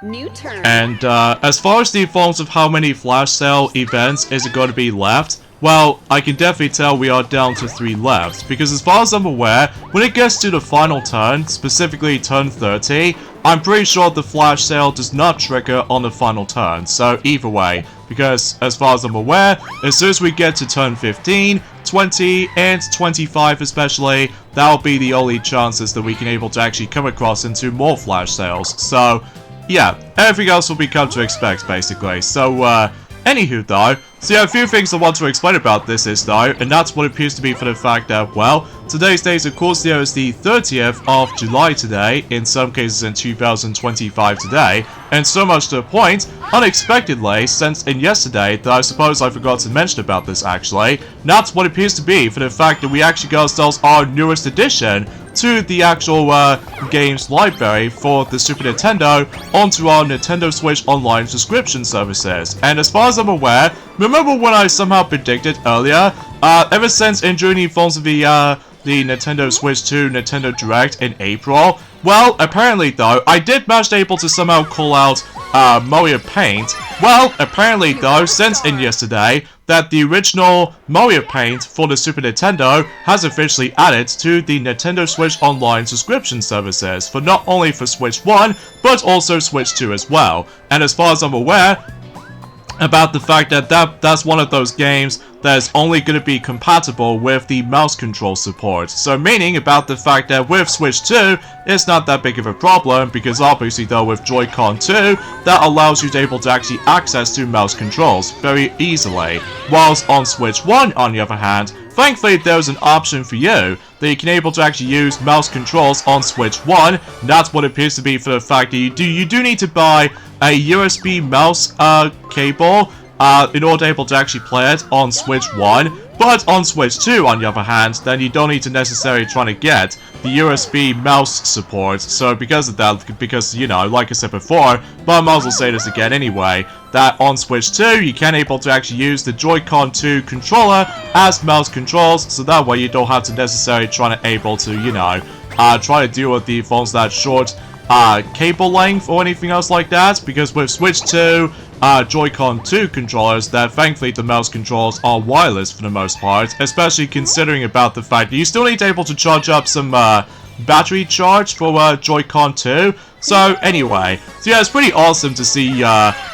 New turn. And as far as the forms of how many flash sale events is it going to be left, well, I can definitely tell we are down to 3 left, because as far as I'm aware, when it gets to the final turn, specifically turn 30, I'm pretty sure the flash sale does not trigger on the final turn, so either way, because as far as I'm aware, as soon as we get to turn 15, 20, and 25 especially, that'll be the only chances that we can able to actually come across into more flash sales, so yeah, everything else will be come to expect basically, so anywho though, so yeah, a few things I want to explain about this is though, and that's what appears to be for the fact that, well, today's date of course there is the 30th of July today, in some cases in 2025 today, and so much to the point, unexpectedly, since in yesterday, that I suppose I forgot to mention about this actually, that's what appears to be for the fact that we actually got ourselves our newest addition to the actual games library for the Super Nintendo onto our Nintendo Switch Online subscription services. And as far as I'm aware, remember when I somehow predicted earlier, ever since during the forms of the Nintendo Switch 2 Nintendo Direct in April, well, apparently though, I did manage able to somehow call out Mario Paint. Well, apparently though, since in yesterday, that the original Mario Paint for the Super Nintendo has officially added to the Nintendo Switch Online subscription services, for not only for Switch 1, but also Switch 2 as well. And as far as I'm aware, about the fact that that's one of those games that's only going to be compatible with the mouse control support. So meaning about the fact that with Switch 2, it's not that big of a problem, because obviously though with Joy-Con 2, that allows you to able to actually access to mouse controls very easily. Whilst on Switch 1, on the other hand, thankfully there's an option for you that you can able to actually use mouse controls on Switch 1. That's what appears to be for the fact that you do need to buy a USB mouse cable in order to able to actually play it on Switch 1. But on Switch 2, on the other hand, then you don't need to necessarily try to get the USB mouse support. So because of that, because, you know, like I said before, but I might as well say this again anyway, that on Switch 2, you can able to actually use the Joy-Con 2 controller as mouse controls, so that way you don't have to necessarily try to able to, you know, try to deal with the phones that short cable length or anything else like that, because with Switch 2 Joy-Con 2 controllers, that thankfully the mouse controls are wireless for the most part, especially considering about the fact that you still need to able to charge up some battery charge for Joy-Con 2. So anyway, so yeah, it's pretty awesome to see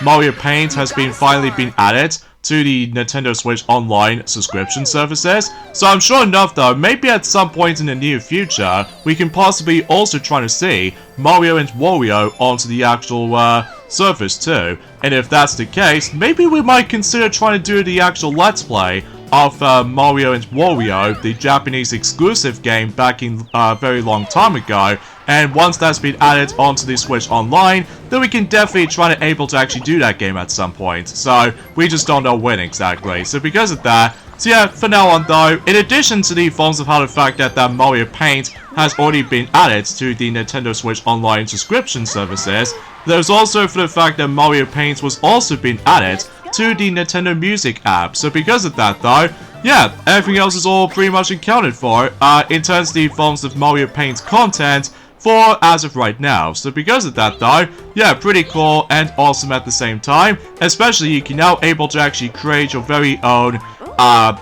Mario Paint has finally been added to the Nintendo Switch Online subscription services. So I'm sure enough though, maybe at some point in the near future, we can possibly also try to see Mario and Wario onto the actual service too. And if that's the case, maybe we might consider trying to do the actual Let's Play of Mario and Wario, the Japanese exclusive game back in a very long time ago. And once that's been added onto the Switch Online, then we can definitely try to able to actually do that game at some point. So we just don't know when exactly. So because of that, so yeah, for now on though, in addition to the forms of how the fact that Mario Paint has already been added to the Nintendo Switch Online subscription services, there's also for the fact that Mario Paint was also being added to the Nintendo Music app. So because of that though, yeah, everything else is all pretty much accounted for in terms of the forms of Mario Paint's content for as of right now. So because of that though, yeah, pretty cool and awesome at the same time. Especially you can now able to actually create your very own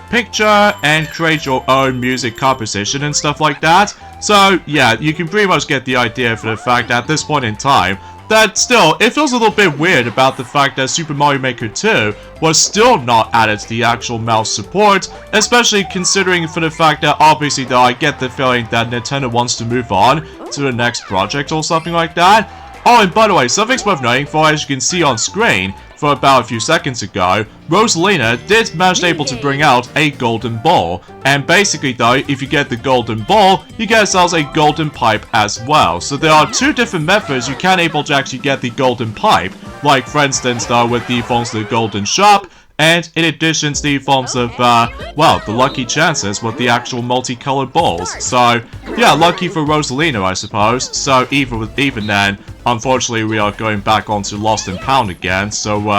picture and create your own music composition and stuff like that. So yeah, you can pretty much get the idea for the fact that at this point in time, that still, it feels a little bit weird about the fact that Super Mario Maker 2 was still not added to the actual mouse support, especially considering for the fact that obviously though I get the feeling that Nintendo wants to move on to the next project or something like that. Oh, and by the way, something's worth noting for, as you can see on screen, for about a few seconds ago, Rosalina did manage able to bring out a golden ball. And basically though, if you get the golden ball, you get yourselves a golden pipe as well. So there are 2 different methods you can able to actually get the golden pipe. Like for instance though, with the forms of the golden shop, and in addition to the forms of, well, the lucky chances with the actual multicolored balls. So, yeah, lucky for Rosalina, I suppose. So, even then, unfortunately, we are going back onto Lost and Found again. So,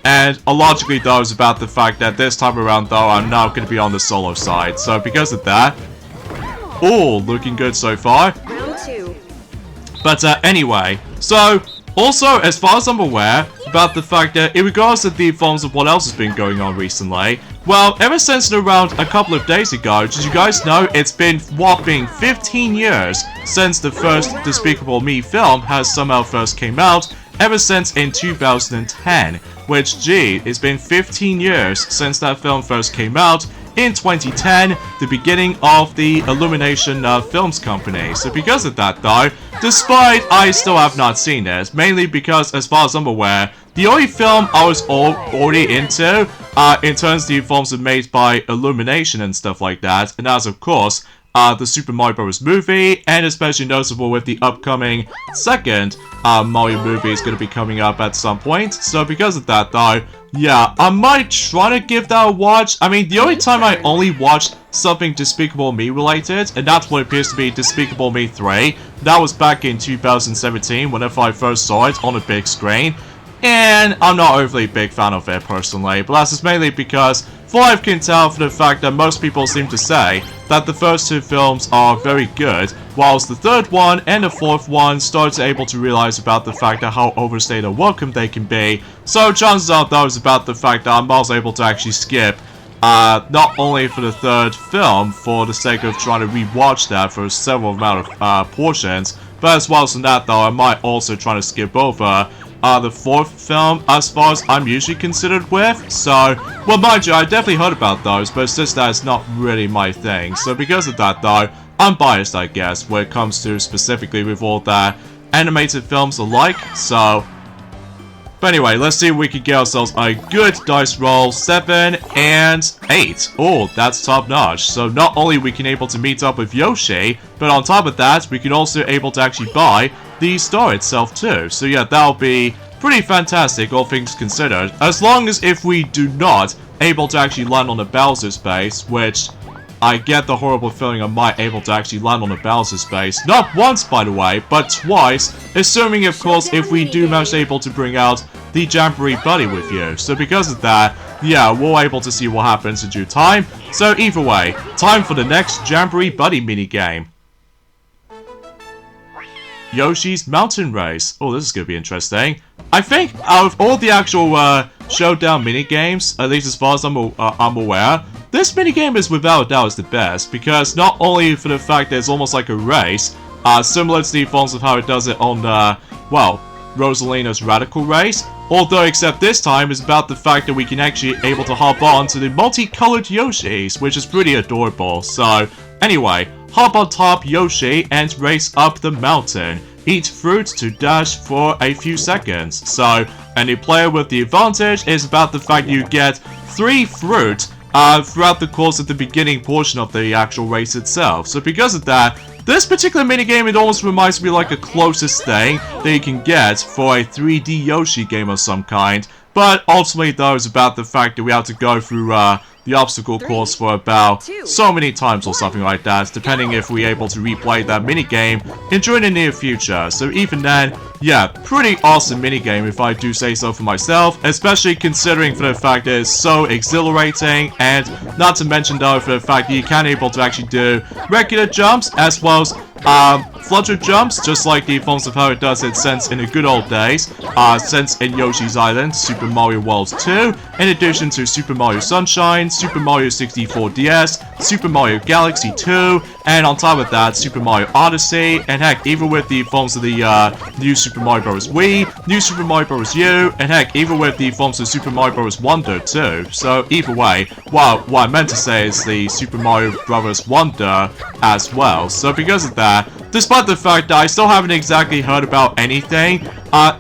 and logically, though, is about the fact that this time around, though, I'm now going to be on the solo side. So, because of that, oh, looking good so far. Round 2. But, anyway, so Also, as far as I'm aware, about the fact that in regards to the forms of what else has been going on recently, well, ever since around a couple of days ago, did you guys know it's been whopping 15 years since the first Despicable Me film has somehow first came out, ever since in 2010, which, gee, it's been 15 years since that film first came out, in 2010, the beginning of the Illumination Films company. So because of that though, despite I still have not seen it, mainly because as far as I'm aware, the only film I was already into, in terms of the films that made by Illumination and stuff like that, and that's of course, the Super Mario Bros. Movie, and especially noticeable with the upcoming second Mario movie is going to be coming up at some point. So because of that though, yeah, I might try to give that a watch. I mean, the only time I only watched something Despicable Me related, and that's what appears to be Despicable Me 3, that was back in 2017 whenever I first saw it on a big screen. And I'm not overly a big fan of it personally, but that's just mainly because, for I can tell from the fact that most people seem to say that the first two films are very good, whilst the third one and the fourth one start able to realize about the fact that how overstayed or welcome they can be. So chances are those about the fact that I was able to actually skip not only for the third film for the sake of trying to rewatch that for several amount of portions, but as well as that though, I might also try to skip over the fourth film as far as I'm usually considered with. So, well, mind you, I definitely heard about those, but it's just that it's not really my thing. So because of that though, I'm biased, I guess, when it comes to specifically with all the animated films alike. So, but anyway, let's see if we can get ourselves a good dice roll. 7 and 8. Oh, that's top notch. So not only we can able to meet up with Yoshi, but on top of that, we can also able to actually buy the star itself too. So yeah, that'll be pretty fantastic, all things considered. As long as if we do not able to actually land on the Bowser space, which I get the horrible feeling I might able to actually land on the Bowser space. Not once, by the way, but twice, assuming, of course, if we do manage able to bring out the Jamboree Buddy with you. So because of that, yeah, we're able to see what happens in due time. So either way, time for the next Jamboree Buddy minigame. Yoshi's Mountain Race. Oh, this is going to be interesting. I think out of all the actual showdown minigames, at least as far as I'm aware, this minigame is without a doubt the best, because not only for the fact that it's almost like a race, similar to the forms of how it does it on, well, Rosalina's Radical Race, although except this time is about the fact that we can actually able to hop on to the multicolored Yoshis, which is pretty adorable. So, anyway, hop on top Yoshi and race up the mountain. Eat fruit to dash for a few seconds. So, any player with the advantage is about the fact you get 3 fruit throughout the course of the beginning portion of the actual race itself. So because of that, this particular minigame, it almost reminds me like a closest thing that you can get for a 3D Yoshi game of some kind. But ultimately though, it's about the fact that we have to go through the obstacle course for about so many times or something like that, depending if we're able to replay that minigame during the near future. So even then, yeah, pretty awesome minigame if I do say so for myself, especially considering for the fact that it's so exhilarating, and not to mention though for the fact that you can able to actually do regular jumps as well as flutter jumps, just like the forms of how it does it since in the good old days, since in Yoshi's Island, Super Mario World 2, in addition to Super Mario Sunshine, Super Mario 64 DS, Super Mario Galaxy 2, and on top of that, Super Mario Odyssey, and heck, even with the forms of the new Super Mario Bros. Wii, new Super Mario Bros. U, and heck, even with the forms of Super Mario Bros. Wonder too. So either way, well, what I meant to say is the Super Mario Bros. Wonder as well. So because of that, despite the fact that I still haven't exactly heard about anything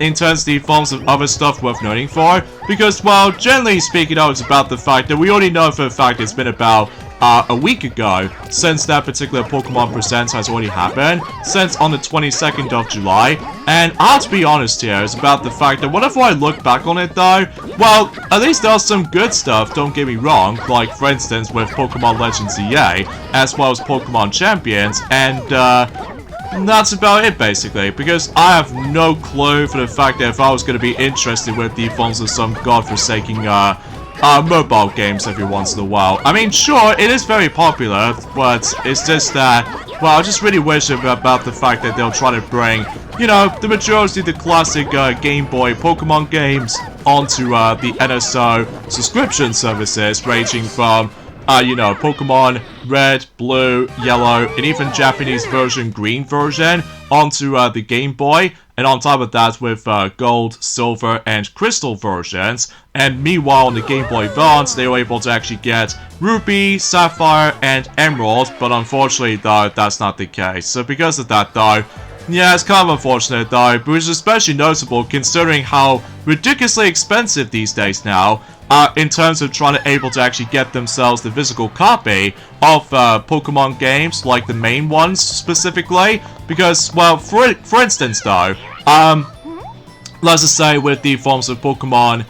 in terms of the forms of other stuff worth noting for, because, well, generally speaking, it's about the fact that we already know for a fact it's been about a week ago since that particular Pokemon Presents has already happened, since on the 22nd of July, and I have to be honest here, it's about the fact that whenever I look back on it though, well, at least there's some good stuff, don't get me wrong, like for instance with Pokemon Legends EA, as well as Pokemon Champions, and that's about it basically, because I have no clue for the fact that if I was going to be interested with the forms of some godforsaken mobile games every once in a while. I mean, sure, it is very popular, but it's just that, well, I just really wish about the fact that they'll try to bring, you know, the majority of the classic Game Boy Pokemon games onto the NSO subscription services, ranging from, you know, Pokemon Red, Blue, Yellow, and even Japanese version, Green version, onto the Game Boy. And on top of that, with Gold, Silver, and Crystal versions. And meanwhile, on the Game Boy Advance, they were able to actually get Ruby, Sapphire, and Emerald. But unfortunately, though, that's not the case. So because of that, though, yeah, it's kind of unfortunate, though, but it's especially noticeable considering how ridiculously expensive these days now, in terms of trying to able to actually get themselves the physical copy of Pokemon games, like the main ones specifically. Because, well, for instance, though, let's just say with the forms of Pokemon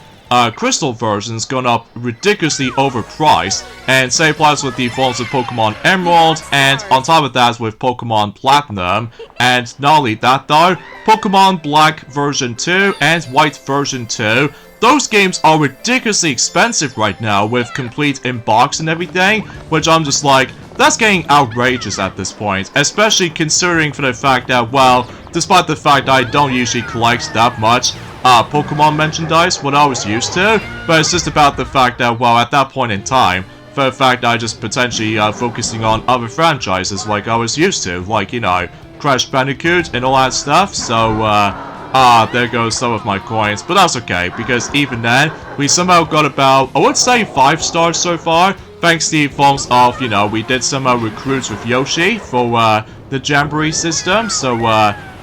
Crystal versions going up ridiculously overpriced, and same applies with the forms of Pokemon Emerald, and on top of that with Pokemon Platinum, and not only that though, Pokemon Black version 2 and White version 2, those games are ridiculously expensive right now with complete in-box and everything, which I'm just like, that's getting outrageous at this point, especially considering for the fact that, well, despite the fact that I don't usually collect that much Pokemon merchandise, what I was used to, but it's just about the fact that, well, at that point in time, for the fact that I just potentially focusing on other franchises like I was used to, like, you know, Crash Bandicoot and all that stuff, so, there goes some of my coins, but that's okay, because even then, we somehow got about, I would say 5 stars so far, thanks to the forms of, you know, we did somehow recruits with Yoshi for, the Jamboree system, so,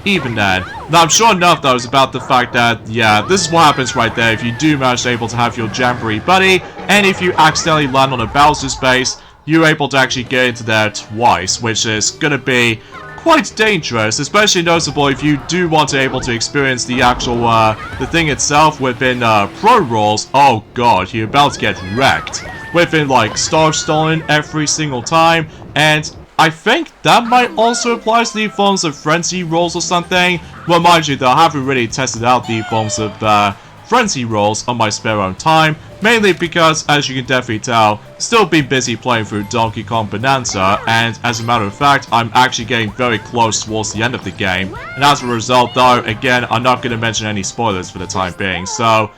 even then. Now, I'm sure enough, though, is about the fact that, yeah, this is what happens right there if you do manage to able to have your Jamboree buddy, and if you accidentally land on a Bowser's base, you're able to actually get into there twice, which is gonna be quite dangerous, especially noticeable if you do want to able to experience the actual, the thing itself within, Pro Rules. Oh god, you're about to get wrecked. Within, like, Star Stolen every single time, and I think that might also apply to the forms of Frenzy Rolls or something. Well, mind you, though, I haven't really tested out the forms of, Frenzy Rolls on my spare own time, mainly because, as you can definitely tell, still been busy playing through Donkey Kong Bonanza, and as a matter of fact, I'm actually getting very close towards the end of the game, and as a result, though, again, I'm not going to mention any spoilers for the time being, so,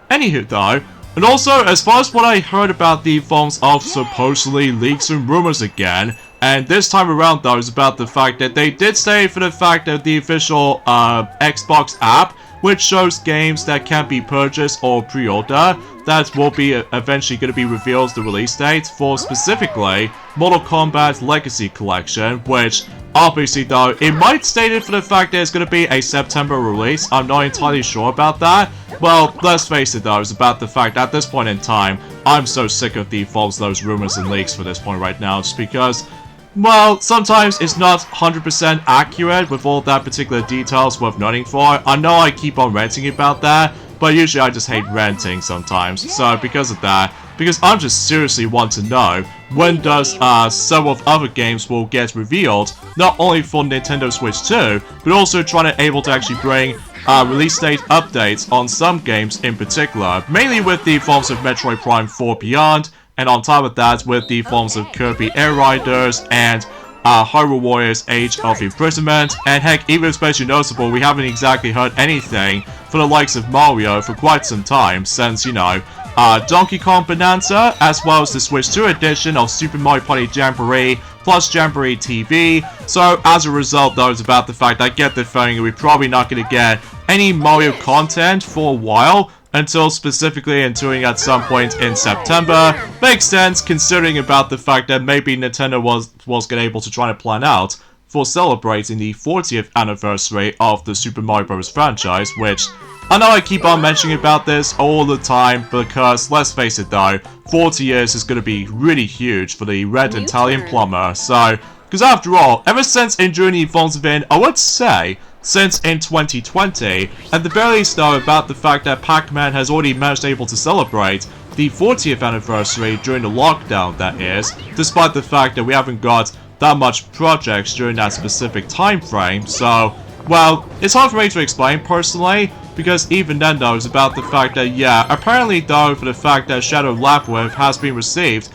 anywho, though, and also, as far as what I heard about the forms of supposedly leaks and rumors again, and this time around, though, is about the fact that they did say for the fact that the official Xbox app, which shows games that can be purchased or pre-order, that will be eventually going to be revealed the release date for specifically Mortal Kombat Legacy Collection, which obviously, though, it might state it for the fact that it's going to be a September release. I'm not entirely sure about that. Well, let's face it, though, it's about the fact at this point in time, I'm so sick of the false those rumors and leaks for this point right now, just because, well, sometimes it's not 100% accurate with all that particular details worth noting for. I know I keep on ranting about that, but usually I just hate ranting sometimes. So because of that, because I'm just seriously want to know when does some of other games will get revealed, not only for Nintendo Switch 2, but also trying to able to actually bring release date updates on some games in particular, mainly with the forms of Metroid Prime 4 Beyond, and on top of that, with the forms of Kirby Air Riders and Hyrule Warriors Age of Imprisonment, and heck, even especially noticeable, we haven't exactly heard anything for the likes of Mario for quite some time, since, you know, Donkey Kong Bonanza, as well as the Switch 2 edition of Super Mario Party Jamboree, plus Jamboree TV. So, as a result, though, it's about the fact I get the feeling we're probably not going to get any Mario content for a while, until specifically entering at some point in September. Makes sense considering about the fact that maybe Nintendo was able to try to plan out for celebrating the 40th anniversary of the Super Mario Bros. Franchise, which I know I keep on mentioning about this all the time because, let's face it though, 40 years is going to be really huge for the Red Italian Plumber, so, because after all, ever since enduring the forms of I would say, since in 2020, at the very least though about the fact that Pac-Man has already managed able to celebrate the 40th anniversary during the lockdown, that is, despite the fact that we haven't got that much projects during that specific time frame, so, well, it's hard for me to explain personally, because even then though, it's about the fact that, yeah, apparently though, for the fact that Shadow Labyrinth has been received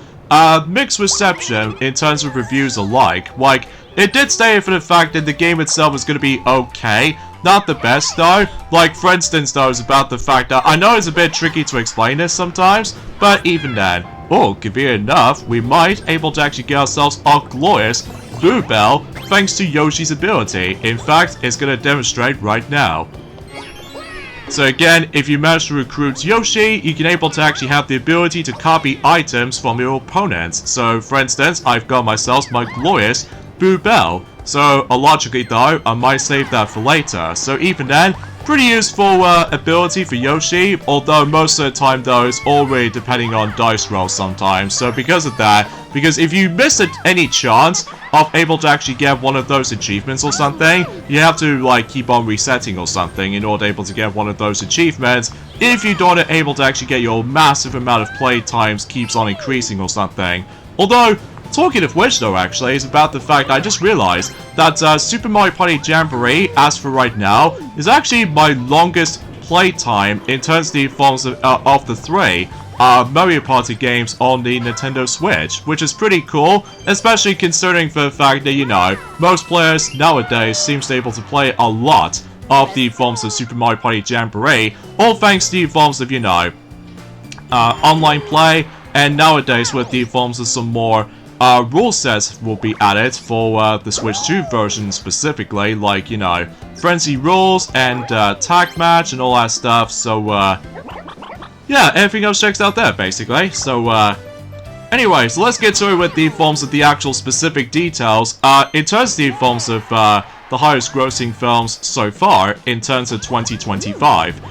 mixed reception in terms of reviews alike. Like, it did stay for the fact that the game itself is going to be okay, not the best though. Like, for instance though, it's about the fact that I know it's a bit tricky to explain this sometimes, but even then, oh, convenient enough, we might able to actually get ourselves a glorious Boo Bell thanks to Yoshi's ability. In fact, it's going to demonstrate right now. So again, if you manage to recruit Yoshi, you can able to actually have the ability to copy items from your opponents. So for instance, I've got myself my glorious Boo Bell. So logically though, I might save that for later. So even then, pretty useful ability for Yoshi, although most of the time though, it's already depending on dice rolls sometimes. So because of that, because if you miss any chance of able to actually get one of those achievements or something, you have to like keep on resetting or something in order able to get one of those achievements. If you don't able to actually get your massive amount of play times keeps on increasing or something. Although, talking of which though actually, is about the fact I just realized that Super Mario Party Jamboree, as for right now, is actually my longest playtime in terms of the forms of the three Mario Party games on the Nintendo Switch, which is pretty cool, especially considering the fact that, you know, most players nowadays seems to be able to play a lot of the forms of Super Mario Party Jamboree, all thanks to the forms of, you know, online play, and nowadays with the forms of some more rule sets will be added for the Switch 2 version specifically, like, you know, Frenzy Rules and Tag Match and all that stuff, so, yeah, everything else checks out there, basically. So, anyways, let's get to it with the forms of the actual specific details. In terms of the forms of the highest grossing films so far, in terms of 2025,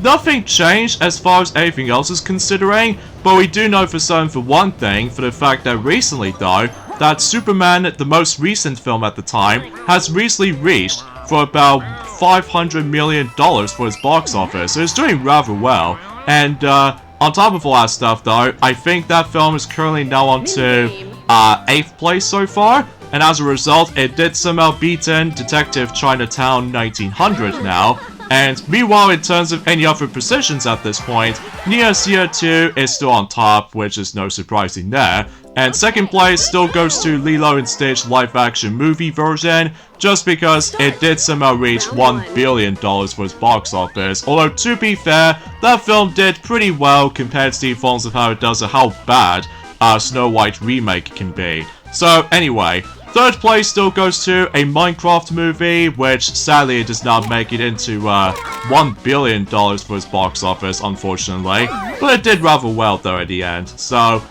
nothing changed as far as anything else is considering, but we do know for certain for one thing, for the fact that recently though, that Superman, the most recent film at the time, has recently reached for about $500 million for its box office, so it's doing rather well. And on top of all that stuff though, I think that film is currently now on to 8th place so far, and as a result, it did somehow beaten Detective Chinatown 1900 now. And meanwhile, in terms of any other positions at this point, Nia Sia 2 is still on top, which is no surprising there. And second place still goes to Lilo & Stitch live-action movie version, just because it did somehow reach $1 billion for its box office. Although, to be fair, that film did pretty well compared to the forms of how it does and how bad Snow White remake can be. So, anyway, third place still goes to a Minecraft movie, which sadly it does not make it into $1 billion for its box office, unfortunately. But it did rather well though at the end. So,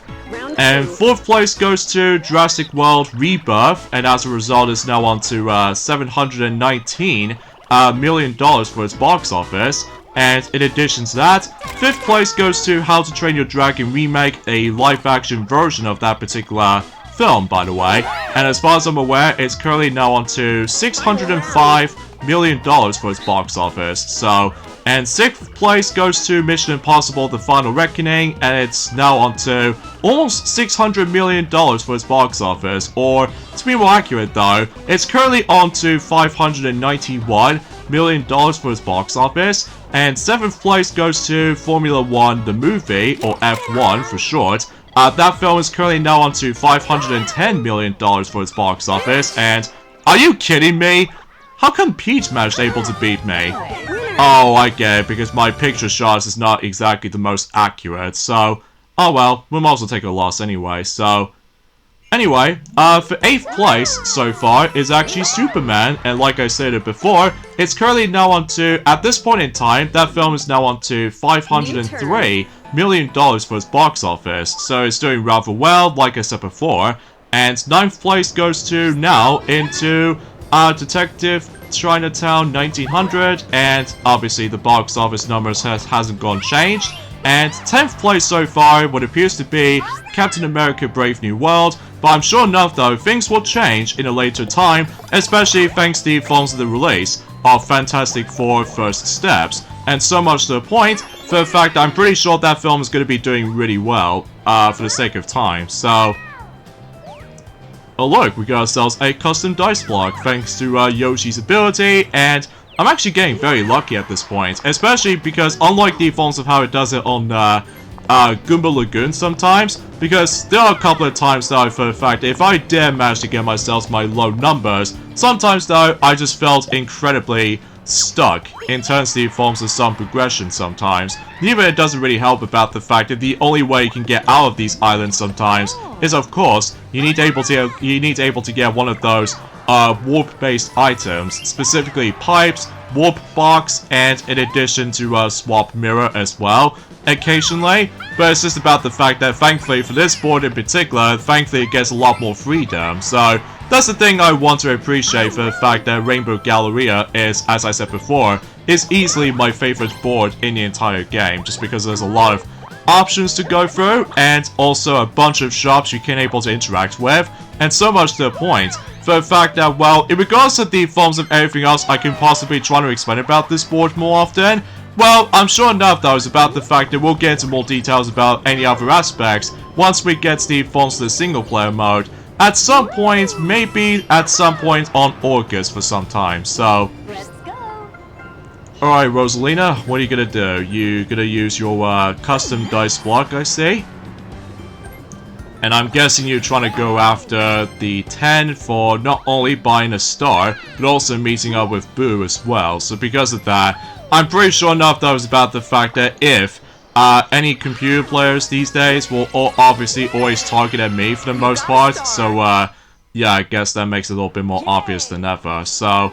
and fourth place goes to Jurassic World Rebirth, and as a result is now on to $719 million for its box office. And in addition to that, fifth place goes to How to Train Your Dragon Remake, a live-action version of that particular film, by the way. And as far as I'm aware, it's currently now on to $605 million for its box office. So, and sixth place goes to Mission Impossible: The Final Reckoning, and it's now on to almost $600 million for its box office. Or, to be more accurate though, it's currently on to $591 million for its box office. And seventh place goes to Formula 1 the movie, or F1 for short. That film is currently now on to $510 million for its box office, and are you kidding me? How come Peach managed able to beat me? Oh, I get it, because my picture shots is not exactly the most accurate, so, oh well, we might as well take a loss anyway, so. Anyway, for 8th place so far is actually Superman, and like I stated before, it's currently now on to, at this point in time, that film is now on to $503 million for its box office, so it's doing rather well, like I said before. And 9th place goes to now into Detective Chinatown 1900, and obviously the box office numbers hasn't gone changed. And 10th place so far, what appears to be Captain America Brave New World, but I'm sure enough though, things will change in a later time, especially thanks to the forms of the release of Fantastic Four First Steps. And so much to the point, for the fact that I'm pretty sure that film is going to be doing really well, for the sake of time, so. Oh look, we got ourselves a custom dice block, thanks to Yoshi's ability, and I'm actually getting very lucky at this point, especially because unlike the forms of how it does it on Goomba Lagoon sometimes, because there are a couple of times though for the fact that if I dare manage to get myself my low numbers, sometimes though I just felt incredibly stuck in terms of the forms of some progression sometimes. Even it doesn't really help about the fact that the only way you can get out of these islands sometimes is, of course, you need able to get one of those warp-based items, specifically pipes, warp box, and in addition to swap mirror as well occasionally. But it's just about the fact that thankfully for this board in particular, thankfully it gets a lot more freedom. So that's the thing I want to appreciate for the fact that Rainbow Galleria is, as I said before, is easily my favorite board in the entire game, just because there's a lot of options to go through, and also a bunch of shops you can able to interact with, and so much to the point, for the fact that, well, in regards to the forms of everything else I can possibly try to explain about this board more often, well, I'm sure enough though is about the fact that we'll get into more details about any other aspects once we get to the forms of the single player mode, at some point, maybe at some point on August for some time, so... Alright, Rosalina, what are you gonna do? You gonna use your custom dice block, I see? And I'm guessing you're trying to go after the 10 for not only buying a star, but also meeting up with Boo as well. So because of that, I'm pretty sure enough that was about the fact that if any computer players these days will obviously always target at me for the most part. So yeah, I guess that makes it a little bit more obvious than ever. So,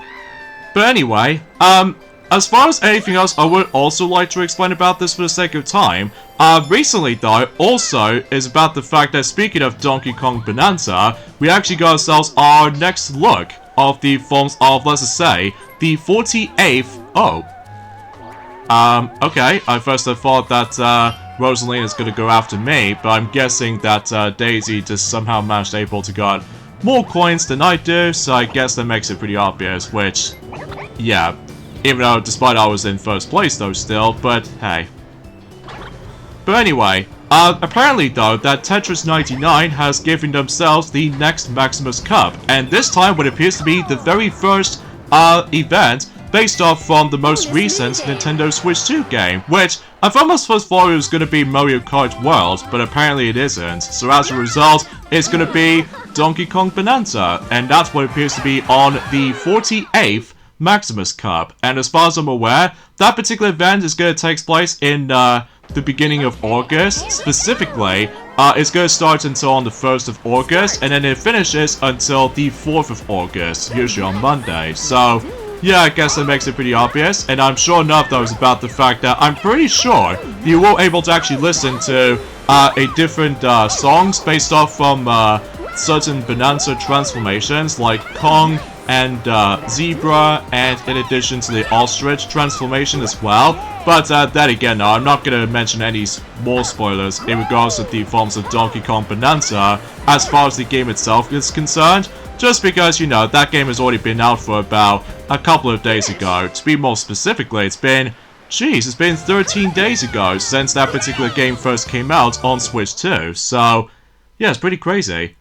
but anyway, as far as anything else, I would also like to explain about this for the sake of time. Recently though, also, is about the fact that speaking of Donkey Kong Bonanza, we actually got ourselves our next look of the forms of, let's just say, the 48th... Oh. Okay, I first thought that Rosalina is going to go after me, but I'm guessing that Daisy just somehow managed able to get more coins than I do, so I guess that makes it pretty obvious, which, yeah. Even though, despite I was in first place though still, but hey. But anyway, apparently though, that Tetris 99 has given themselves the next Maximus Cup, and this time what appears to be the very first event based off from the most recent Nintendo Switch 2 game, which I almost first thought it was going to be Mario Kart World, but apparently it isn't. So as a result, it's going to be Donkey Kong Bonanza, and that's what appears to be on the 48th Maximus Cup. And as far as I'm aware, that particular event is going to take place in the beginning of August. Specifically, it's going to start until on the 1st of August, and then it finishes until the 4th of August, usually on Monday. So, yeah, I guess that makes it pretty obvious, and I'm sure enough though is about the fact that I'm pretty sure you will able to actually listen to a different songs based off from certain Bonanza transformations, like Kong and Zebra, and in addition to the Ostrich transformation as well. But then again, no, I'm not going to mention any more spoilers in regards to the forms of Donkey Kong Bonanza as far as the game itself is concerned, just because, you know, that game has already been out for about a couple of days ago. To be more specifically, it's been 13 days ago since that particular game first came out on Switch 2, so yeah, it's pretty crazy.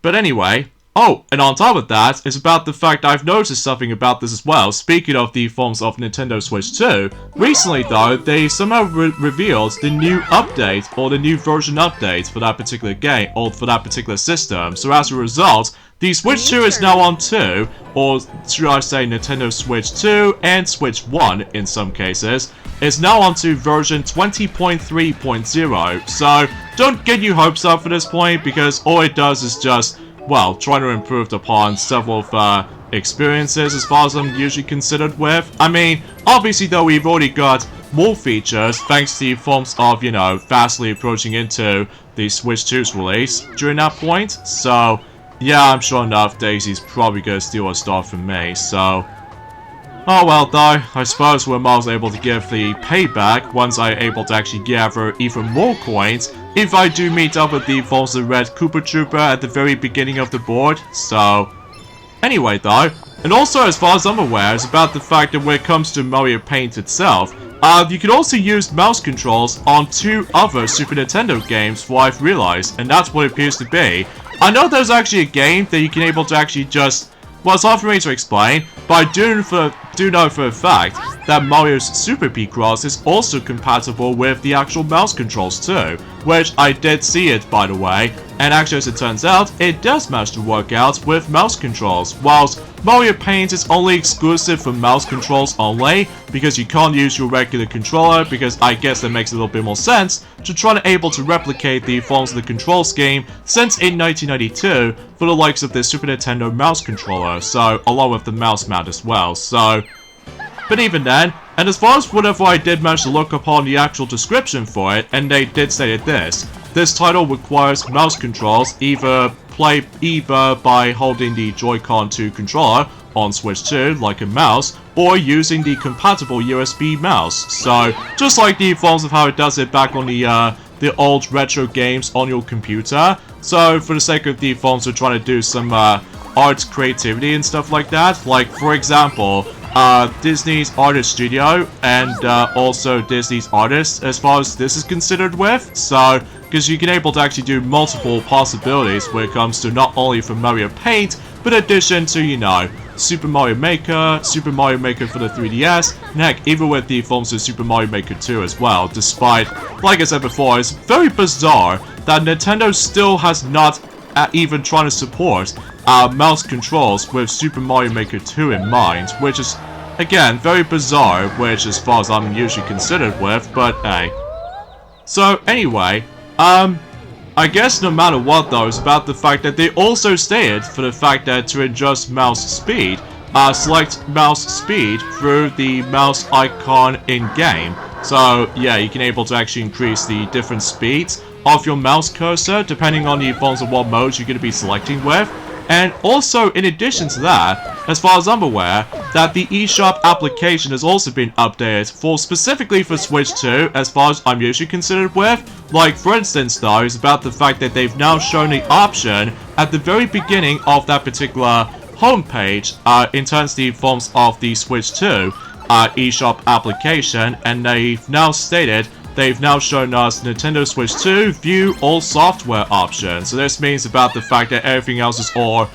But anyway, oh, and on top of that, it's about the fact I've noticed something about this as well. Speaking of the forms of Nintendo Switch 2, recently though, they somehow revealed the new update, or the new version update for that particular game, or for that particular system. So as a result, the Switch 2 is now on 2, or should I say Nintendo Switch 2 and Switch 1 in some cases, is now on to version 20.3.0. So don't get your hopes up for this point, because all it does is just, well, trying to improve upon several experiences as far as I'm usually considered with. I mean, obviously though, we've already got more features thanks to the forms of, you know, fastly approaching into the Switch 2's release during that point. So, yeah, I'm sure enough Daisy's probably gonna steal a star from me, so... Oh well though, I suppose we're miles able to give the payback once I'm able to actually gather even more coins if I do meet up with the false red Koopa Trooper at the very beginning of the board, so... Anyway though, and also as far as I'm aware, it's about the fact that when it comes to Mario Paint itself, you can also use mouse controls on 2 other Super Nintendo games, what I've realized, and that's what it appears to be. I know there's actually a game that you can able to actually just Well, it's hard for me to explain, but I do know for a fact that Mario's Super Picross is also compatible with the actual mouse controls too, which I did see it, by the way, and actually as it turns out, it does manage to work out with mouse controls, whilst Mario Paint is only exclusive for mouse controls only, because you can't use your regular controller, because I guess that makes a little bit more sense to try to able to replicate the forms of the control scheme since in 1992 for the likes of the Super Nintendo mouse controller, so along with the mouse mount as well, so... But even then, and as far as whatever I did manage to look upon the actual description for it, and they did say this title requires mouse controls, either by holding the Joy-Con 2 controller on Switch 2 like a mouse, or using the compatible USB mouse. So, just like the forms of how it does it back on the old retro games on your computer. So, for the sake of the forms, we're trying to do some art creativity and stuff like that. Like, for example, Disney's Artist Studio and also Disney's Artist, as far as this is considered with. So, because you can able to actually do multiple possibilities when it comes to not only for Mario Paint, but in addition to, you know, Super Mario Maker for the 3DS, and heck, even with the forms of Super Mario Maker 2 as well, despite, like I said before, it's very bizarre that Nintendo still has not even trying to support mouse controls with Super Mario Maker 2 in mind, which is, again, very bizarre, which as far as I'm usually considered with, but hey. So, anyway, I guess no matter what though, it's about the fact that they also stated for the fact that to adjust mouse speed, select mouse speed through the mouse icon in-game. So, yeah, you can able to actually increase the different speeds of your mouse cursor, depending on the forms of what modes you're going to be selecting with. And also, in addition to that, as far as I'm aware, that the eShop application has also been updated for specifically for Switch 2, as far as I'm usually considered with. Like, for instance, though, is about the fact that they've now shown the option at the very beginning of that particular homepage, in terms of the forms of the Switch 2 eShop application, and they've now stated they've now shown us Nintendo Switch 2 View All Software option. So this means about the fact that everything else is all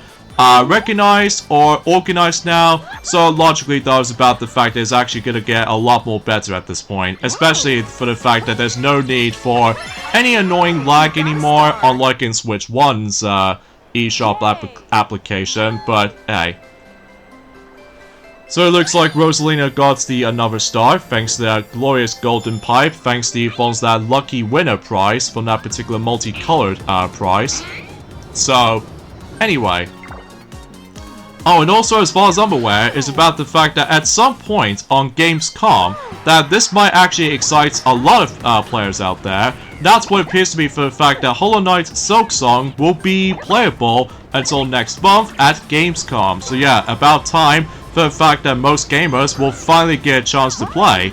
recognized or organized now. So logically though, it's about the fact that it's actually going to get a lot more better at this point. Especially for the fact that there's no need for any annoying lag anymore, unlike in Switch 1's eShop application. But hey. So it looks like Rosalina got the another star, thanks to that glorious golden pipe, thanks to the funds that lucky winner prize from that particular multicolored prize. So, anyway. Oh, and also as far as I'm aware, is about the fact that at some point on Gamescom, that this might actually excite a lot of players out there. That's what appears to be for the fact that Hollow Knight Silksong will be playable until next month at Gamescom. So yeah, about time for the fact that most gamers will finally get a chance to play,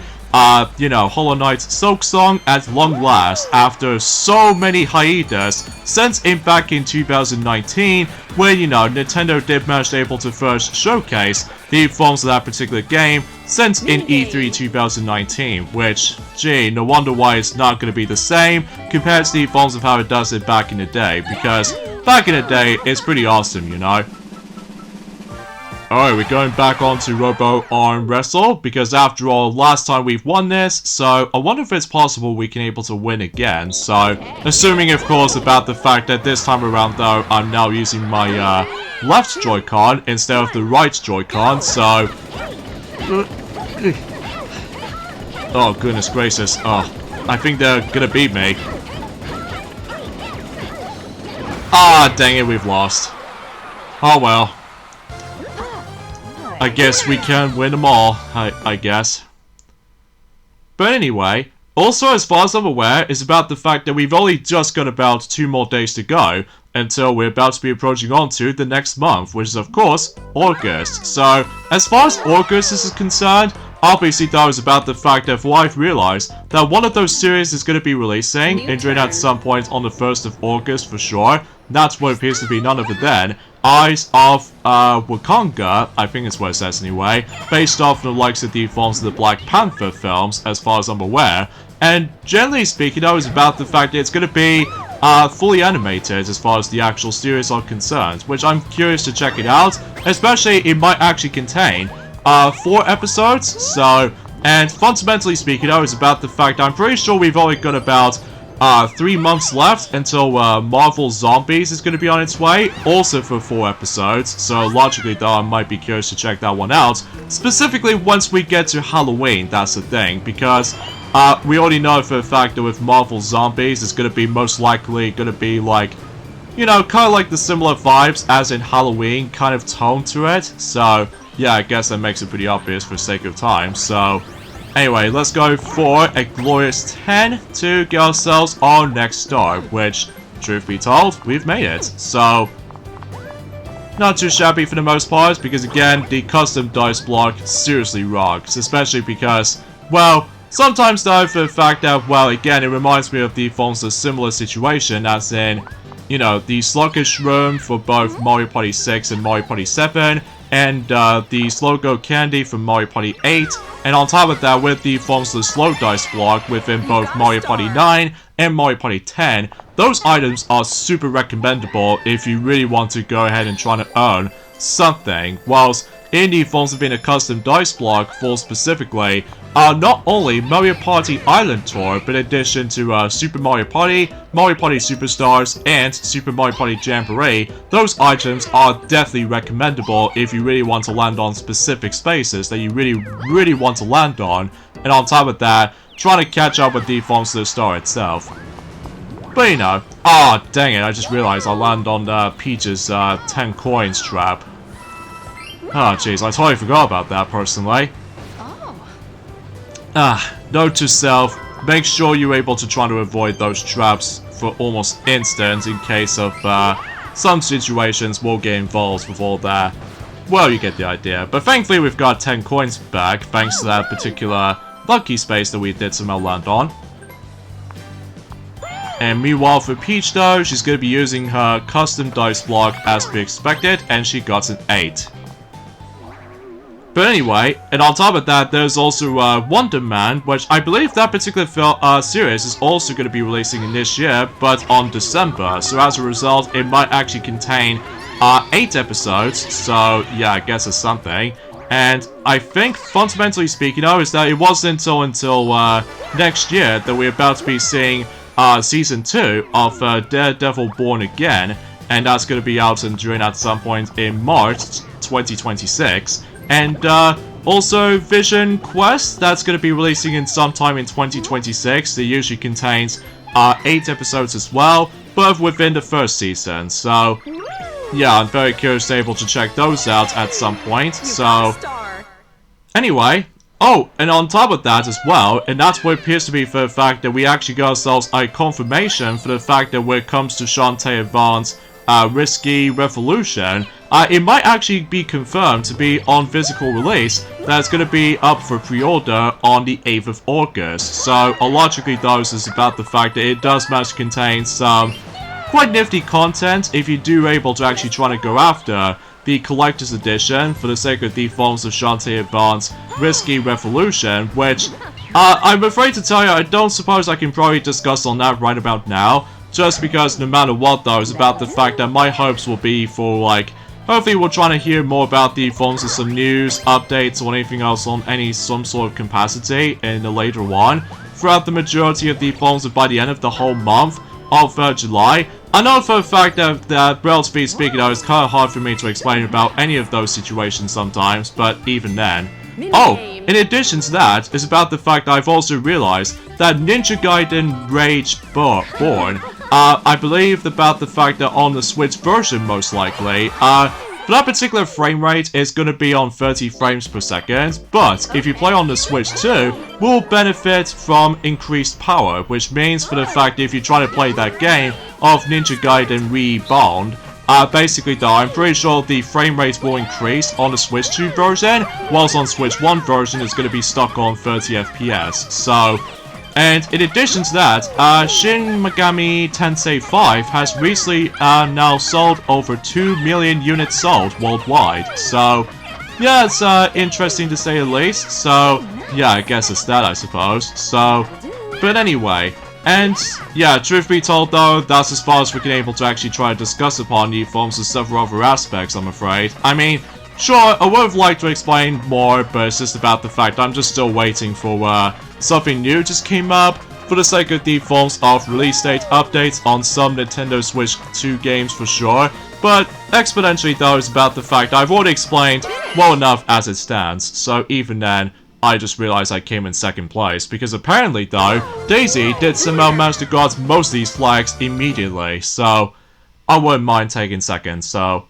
you know, Hollow Knight Silksong at long last after so many hiatus since back in 2019, where, you know, Nintendo did manage to able to first showcase the forms of that particular game since in E3 2019, which, gee, no wonder why it's not going to be the same compared to the forms of how it does it back in the day, because back in the day, it's pretty awesome, you know. Alright, we're going back on to Robo Arm Wrestle, because after all, last time we've won this, so I wonder if it's possible we can able to win again. So, assuming of course about the fact that this time around though, I'm now using my left Joy-Con instead of the right Joy-Con, so... Oh, goodness gracious. Oh, I think they're gonna beat me. Ah, dang it, we've lost. Oh well. I guess we can win them all, I guess. But anyway, also as far as I'm aware, is about the fact that we've only just got about 2 more days to go until we're about to be approaching on to the next month, which is of course August. So, as far as August is concerned, obviously that was about the fact that I've realized that one of those series is going to be releasing, entering at some point on the 1st of August for sure. That's what appears to be none other than Eyes of Wakanga, I think it's what it says anyway, based off the likes of the forms of the Black Panther films, as far as I'm aware. And generally speaking, that was about the fact that it's going to be fully animated as far as the actual series are concerned, which I'm curious to check it out, especially it might actually contain 4 episodes, so, and fundamentally speaking, it's about the fact I'm pretty sure we've only got about 3 months left until Marvel Zombies is going to be on its way, also for 4 episodes, so logically though I might be curious to check that one out, specifically once we get to Halloween, that's the thing, because we already know for a fact that with Marvel Zombies, it's going to be most likely going to be like, you know, kind of like the similar vibes as in Halloween kind of tone to it, so yeah, I guess that makes it pretty obvious for sake of time, so anyway, let's go for a glorious 10 to get ourselves our next star, which, truth be told, we've made it. So, not too shabby for the most part, because again, the custom dice block seriously rocks, especially because, well, sometimes though, for the fact that, well, again, it reminds me of the forms of similar situation, as in, you know, the sluggish room for both Mario Party 6 and Mario Party 7, and the Slow Go Candy from Mario Party 8, and on top of that, with the forms of the Slow Dice block within both Mario Party 9 and Mario Party 10, those items are super recommendable if you really want to go ahead and try to earn something, whilst in the forms of being a custom dice block for specifically, not only Mario Party Island Tour, but in addition to Super Mario Party, Mario Party Superstars, and Super Mario Party Jamboree, those items are definitely recommendable if you really want to land on specific spaces that you really want to land on, and on top of that, trying to catch up with the forms of the star itself. But you know, dang it, I just realized I landed on Peach's 10 coins trap. Oh jeez, I totally forgot about that personally. Note to self, make sure you're able to try to avoid those traps for almost instant in case of some situations will get involved with all that. Well, you get the idea. But thankfully we've got 10 coins back thanks to that particular lucky space that we did somehow land on. And meanwhile for Peach though, she's going to be using her custom dice block as we expected, and she got an 8. But anyway, and on top of that, there's also Wonder Man, which I believe that particular series is also going to be releasing in this year, but on December. So as a result, it might actually contain 8 episodes, so yeah, I guess it's something. And I think, fundamentally speaking, is that it wasn't until next year that we're about to be seeing Season 2 of Daredevil Born Again, and that's going to be out during at some point in March 2026. And also Vision Quest, that's going to be releasing in sometime in 2026. It usually contains 8 episodes as well, both within the first season. So yeah, I'm very curious to be able to check those out at some point. So anyway, and on top of that as well, and that's what appears to be for the fact that we actually got ourselves a confirmation for the fact that when it comes to Shantae Advance Risky Revolution, it might actually be confirmed to be on physical release. That's going to be up for pre-order on the 8th of August. So, logically though, this is about the fact that it does manage to contain some quite nifty content if you do able to actually try to go after the Collector's Edition for the sake of the forms of Shantae Advance Risky Revolution, which I'm afraid to tell you, I don't suppose I can probably discuss on that right about now, just because no matter what though, it's about the fact that my hopes will be for like, hopefully we're trying to hear more about the forms of some news, updates, or anything else on some sort of capacity in the later one, throughout the majority of the forms of by the end of the whole month of July. I know for a fact that relatively speaking though, it's kind of hard for me to explain about any of those situations sometimes, but even then. In addition to that, it's about the fact that I've also realized that Ninja Gaiden Rage Born, I believe about the fact that on the Switch version most likely, for that particular frame rate is going to be on 30 frames per second, but if you play on the Switch too, will benefit from increased power, which means for the fact that if you try to play that game of Ninja Gaiden Reborn, basically though, I'm pretty sure the frame rate will increase on the Switch 2 version, whilst on Switch 1 version it's going to be stuck on 30 FPS, so. And in addition to that, Shin Megami Tensei 5 has recently now sold over 2 million units sold worldwide. So, yeah, it's interesting to say the least. So, yeah, I guess it's that, I suppose. So, but anyway, And yeah, truth be told though, that's as far as we can able to actually try to discuss upon new forms of several other aspects, I'm afraid. I mean, sure, I would have liked to explain more, but it's just about the fact I'm just still waiting for something new just came up. For the sake of the forms of release date updates on some Nintendo Switch 2 games for sure. But exponentially though is about the fact I've already explained well enough as it stands, so even then, I just realized I came in second place, because apparently though, Daisy did somehow manage to guard most of these flags immediately, so I wouldn't mind taking second, so...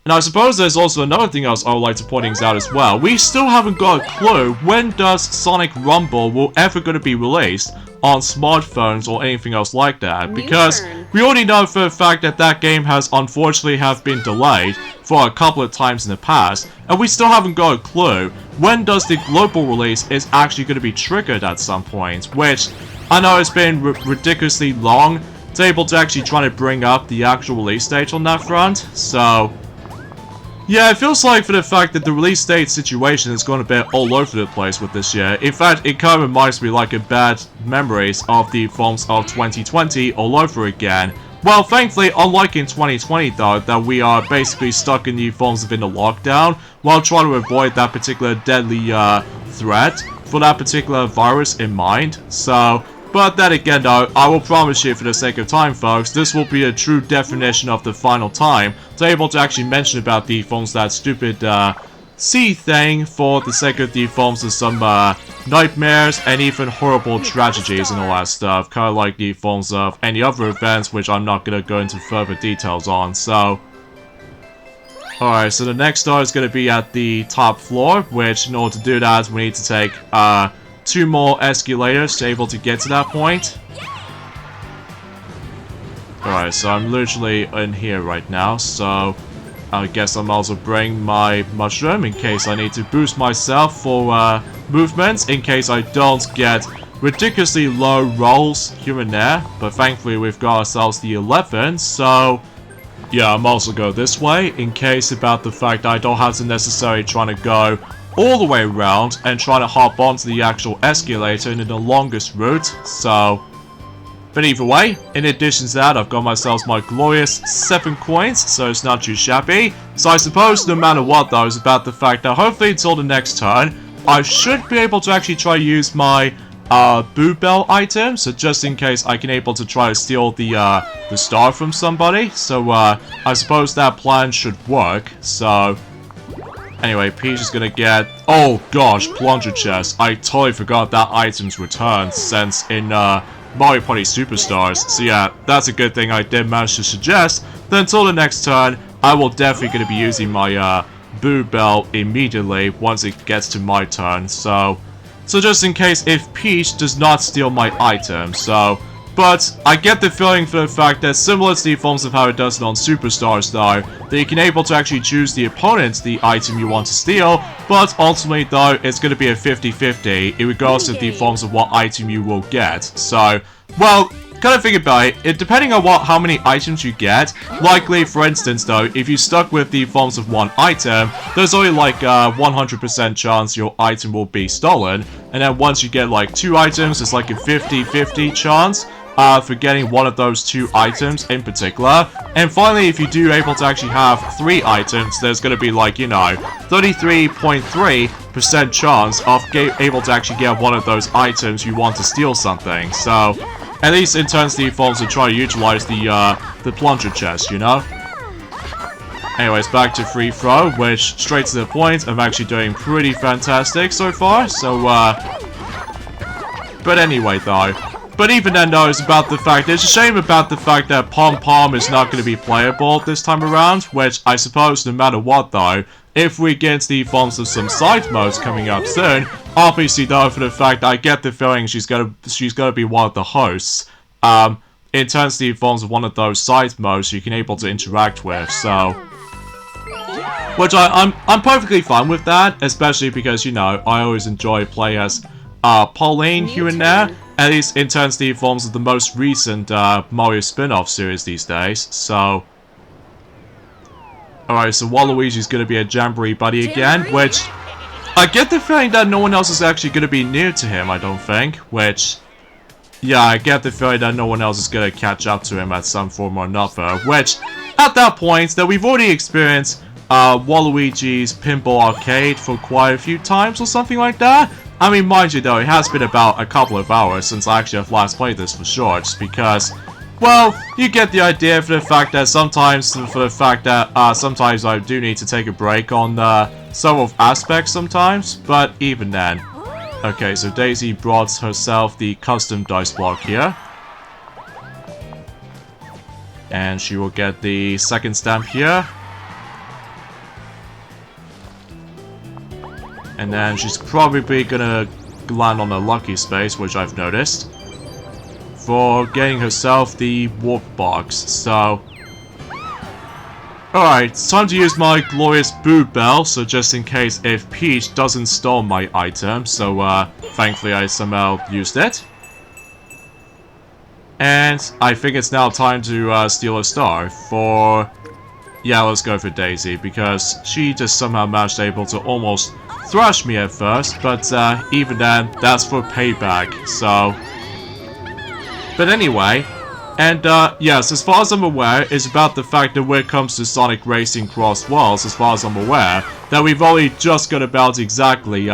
And I suppose there's also another thing else I would like to point out as well. We still haven't got a clue when does Sonic Rumble will ever going to be released on smartphones or anything else like that. Because we already know for a fact that that game has unfortunately been delayed for a couple of times in the past. And we still haven't got a clue when does the global release is actually going to be triggered at some point. Which I know it's been ridiculously long to able to actually try to bring up the actual release date on that front. So... yeah, it feels like for the fact that the release date situation is going to be all over the place with this year. In fact, it kind of reminds me like a bad memories of the forms of 2020 all over again. Well, thankfully, unlike in 2020 though, that we are basically stuck in the forms of in the lockdown while trying to avoid that particular deadly threat for that particular virus in mind. So... but then again though, I will promise you for the sake of time folks, this will be a true definition of the final time to able to actually mention about the forms that stupid C thing for the sake of the forms of some nightmares and even horrible tragedies and all that stuff. Kind of like the forms of any other events which I'm not going to go into further details on, so... alright, so the next star is going to be at the top floor, which in order to do that we need to take 2 more escalators to be able to get to that point. Alright, so I'm literally in here right now, so I guess I'm also bring my mushroom in case I need to boost myself for movements, in case I don't get ridiculously low rolls here and there. But thankfully we've got ourselves the 11, so yeah, I'm also go this way, in case about the fact I don't have to necessarily try to go all the way around and try to hop onto the actual escalator in the longest route, so... but either way, in addition to that, I've got myself my glorious 7 coins, so it's not too shabby. So I suppose no matter what though, is about the fact that hopefully until the next turn, I should be able to actually try to use my Boo Bell item, so just in case I can able to try to steal the star from somebody. So I suppose that plan should work, so... anyway, Peach is gonna get... oh gosh, plunger chest. I totally forgot that item's returned since in Mario Party Superstars. So yeah, that's a good thing I did manage to suggest. Then until the next turn, I will definitely gonna be using my Boo Bell immediately once it gets to my turn. So just in case if Peach does not steal my item, so... but I get the feeling for the fact that similar to the forms of how it does it on Superstars though, that you can able to actually choose the opponent, the item you want to steal, but ultimately though, it's going to be a 50-50 in regards to the forms of what item you will get. So, well, kind of think about it, depending on how many items you get, likely for instance though, if you stuck with the forms of one item, there's only like a 100% chance your item will be stolen, and then once you get like 2 items, it's like a 50-50 chance for getting one of those 2 items in particular. And finally, if you do able to actually have 3 items, there's going to be like, you know, 33.3% chance of able to actually get one of those items you want to steal something. So, at least in terms of the forms to try to utilize the plunger chest, you know? Anyways, back to free throw, which, straight to the point, I'm actually doing pretty fantastic so far, so, but anyway, though. But even then, though, it's about the fact, it's a shame about the fact that Pom Pom is not going to be playable this time around, which I suppose no matter what, though, if we get the forms of some side modes coming up soon, obviously, though, for the fact I get the feeling she's gonna be one of the hosts, in terms of the forms of one of those side modes you can able to interact with, so... which I'm perfectly fine with that, especially because, you know, I always enjoy playing as Pauline here and there, at least in terms of the forms of the most recent Mario spin-off series these days, so... alright, so Waluigi's gonna be a Jamboree buddy again, which... I get the feeling that no one else is actually gonna be near to him, I don't think, which... yeah, I get the feeling that no one else is gonna catch up to him at some form or another, which, at that point, that we've already experienced Waluigi's Pinball Arcade for quite a few times or something like that. I mean, mind you though, it has been about a couple of hours since I actually have last played this for sure, just because, well, you get the idea for the fact that sometimes I do need to take a break on some of aspects sometimes, but even then. Okay, so Daisy brought herself the custom dice block here. And she will get the second stamp here. And then she's probably gonna land on a lucky space, which I've noticed, for getting herself the warp box. So, alright, it's time to use my glorious boo bell, so just in case if Peach doesn't steal my item, so thankfully I somehow used it. And I think it's now time to steal a star for... Yeah, let's go for Daisy, because she just somehow managed able to almost thrash me at first, but even then, that's for payback, so... But anyway, and yes, as far as I'm aware, it's about the fact that when it comes to Sonic Racing Cross Worlds, as far as I'm aware, that we've only just got about exactly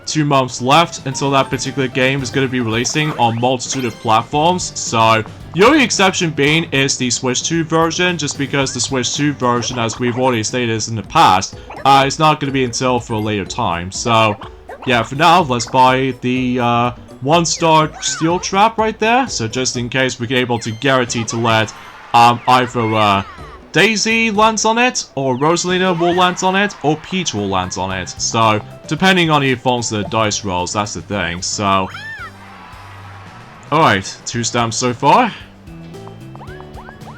2 months left until that particular game is going to be releasing on multitude of platforms, so... The only exception being is the Switch 2 version, just because the Switch 2 version, as we've already stated in the past, is not going to be until for a later time. So, yeah, for now, let's buy the 1-star steel trap right there. So just in case we're able to guarantee to let either Daisy lands on it, or Rosalina will land on it, or Peach will land on it. So, depending on who falls the dice rolls, that's the thing. So, alright, 2 stamps so far.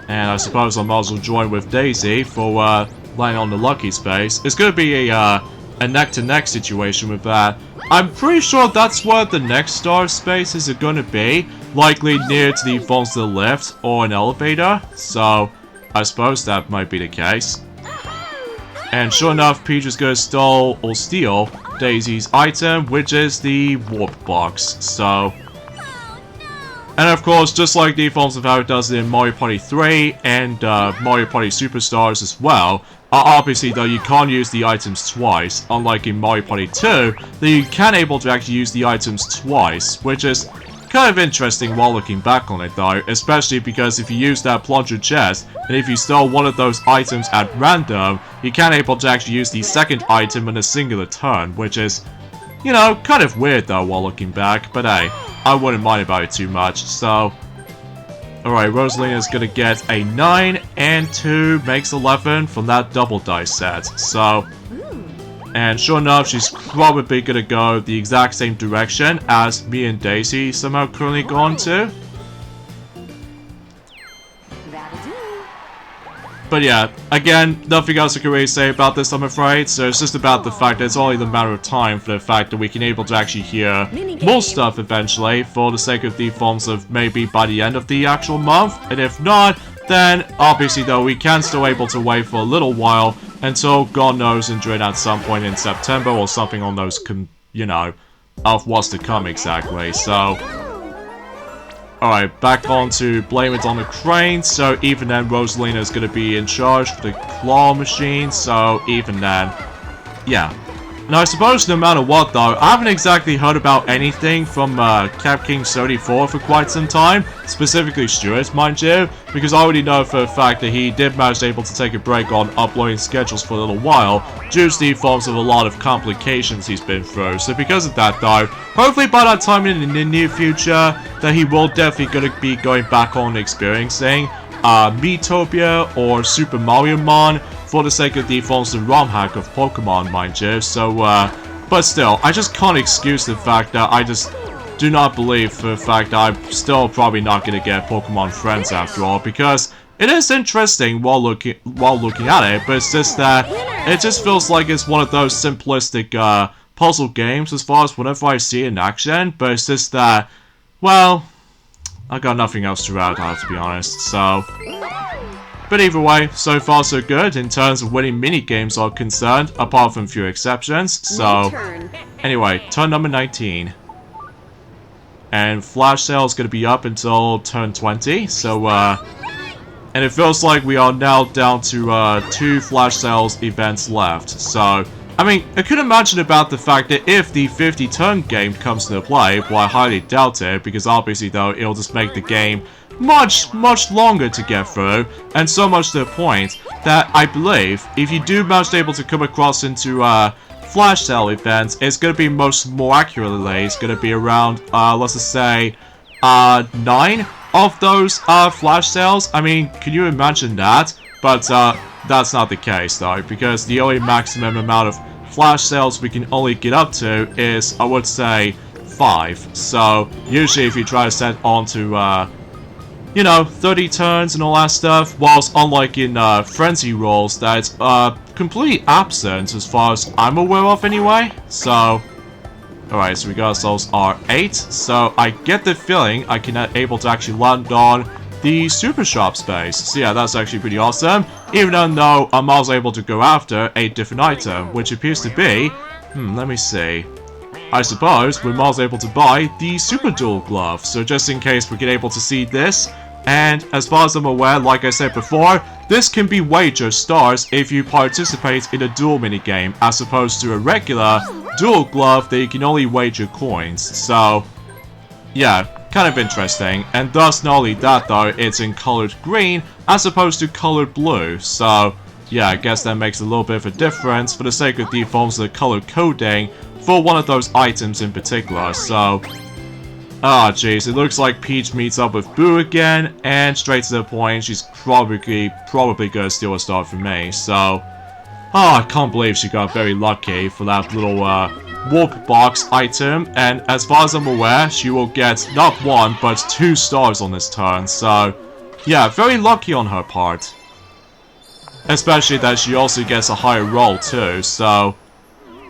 And I suppose I might as well join with Daisy for landing on the lucky space. It's going to be a neck-to-neck situation with that. I'm pretty sure that's where the next star space is going to be. Likely near to the falls to the lift or an elevator. So, I suppose that might be the case. And sure enough, Peach is going to steal Daisy's item, which is the warp box. So... And of course, just like defaults of how it does in Mario Party 3 and Mario Party Superstars as well, obviously though you can't use the items twice, unlike in Mario Party 2, that you can able to actually use the items twice, which is kind of interesting while looking back on it though, especially because if you use that plunger chest, and if you steal one of those items at random, you can able to actually use the second item in a singular turn, which is, you know, kind of weird though while looking back, but hey. I wouldn't mind about it too much, so... Alright, Rosalina's gonna get a 9 and 2 makes 11 from that double dice set, so... And sure enough, she's probably gonna go the exact same direction as me and Daisy somehow currently gone to. But yeah, again, nothing else I can really say about this, I'm afraid. So it's just about the fact that it's only the matter of time for the fact that we can able to actually hear more stuff eventually, for the sake of the forms of maybe by the end of the actual month. And if not, then obviously though, we can still able to wait for a little while until God knows enjoy it at some point in September or something on those, you know, of what's to come exactly. So... Alright, back on to blame it on the crane, so even then Rosalina is going to be in charge of the claw machine, so even then, yeah. Now I suppose no matter what though, I haven't exactly heard about anything from Cap King 34 for quite some time, specifically Stuart, mind you, because I already know for a fact that he did manage able to take a break on uploading schedules for a little while, due to the forms of a lot of complications he's been through. So because of that though, hopefully by that time in the near future, that he will definitely gonna be going back on experiencing Miitopia or Super Mario Mon, for the sake of the forms of ROM hack of Pokemon, mind you. So, but still, I just can't excuse the fact that I just do not believe for the fact that I'm still probably not going to get Pokemon friends after all, because it is interesting while looking at it, but it's just that it just feels like it's one of those simplistic puzzle games as far as whenever I see it in action, but it's just that, well, I got nothing else to add, to be honest, so... But either way, so far so good in terms of winning mini-games are concerned, apart from a few exceptions, so... Anyway, turn number 19. And flash sale is going to be up until turn 20, so, and it feels like we are now down to, 2 flash sales events left, so, I mean, I could imagine about the fact that if the 50-turn game comes into play, well, I highly doubt it, because obviously, though, it'll just make the game much longer to get through, and so much to the point that I believe, if you do manage to able to come across into, flash sale events, it's going to be more accurately, it's going to be around, let's just say, 9 of those, flash sales. I mean, can you imagine that? But, that's not the case, though, because the only maximum amount of flash sales we can only get up to is, I would say, 5. So, usually if you try to set on to, you know, 30 turns and all that stuff, whilst unlike in, Frenzy rolls, that's, completely absent as far as I'm aware of anyway. So, alright, so we got ourselves our 8. So, I get the feeling I can able to actually land on the super shop space. So yeah, that's actually pretty awesome. Even though I'm also able to go after a different item, which appears to be, let me see. I suppose we're also able to buy the super dual glove. So just in case we get able to see this. And as far as I'm aware, like I said before, this can be wager stars if you participate in a duel minigame, as opposed to a regular dual glove that you can only wager coins. So, yeah, kind of interesting. And thus, not only that though, it's in colored green as opposed to colored blue. So, yeah, I guess that makes a little bit of a difference for the sake of defaults the color coding for one of those items in particular. So, ah, jeez, it looks like Peach meets up with Boo again, and straight to the point, she's probably gonna steal a star from me, so... Ah, I can't believe she got very lucky for that little, warp box item, and as far as I'm aware, she will get not 1, but 2 stars on this turn, so... Yeah, very lucky on her part. Especially that she also gets a higher roll too, so...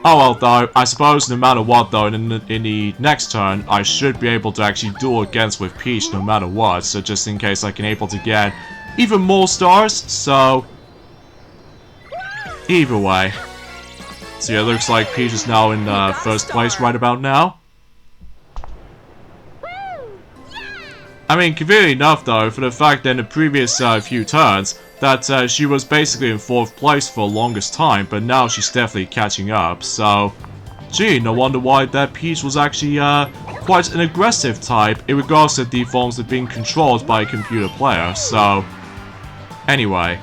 Oh well, though, I suppose no matter what, though, in the next turn, I should be able to actually duel against with Peach no matter what, so just in case I can able to get even more stars, so... Either way. So yeah, it looks like Peach is now in first place right about now. I mean, conveniently enough, though, for the fact that in the previous few turns, that she was basically in 4th place for the longest time, but now she's definitely catching up, so... Gee, no wonder why that Peach was actually, quite an aggressive type in regards to defaults of being controlled by a computer player, so... Anyway.